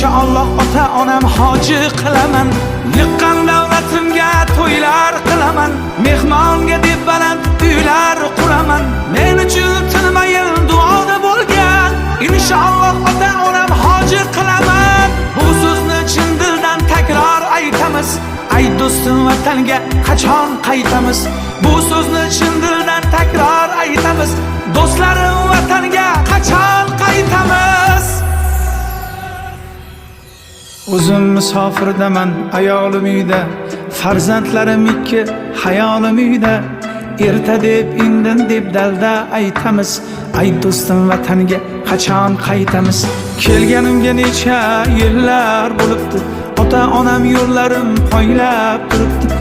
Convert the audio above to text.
inshaalloh ota onam hoji qilaman. Yiqqan davlatimga to'ylar qilaman, mehmonga deb baland uylar quraman. Men uchun tinmayin duoda bo'lgan, inshaalloh ota onam hoji qilaman. Bu so'zni chin dildan takror aytamiz, ay do'stim vatanga qachon qaytamiz? Bu so'zni chin dildan takror aytamiz, do'stlarim vatanga qachon qaytamiz? O'zim musofirdaman, ayolim uyda, farzandlarim ikki, hayolim uyda. Erta deb, indin deb dalda aytamiz, ay do'stim vatanga qachon qaytamiz? Kelganimga necha yillar bo'libdi, ota onam yo'llarim poylab turibdi.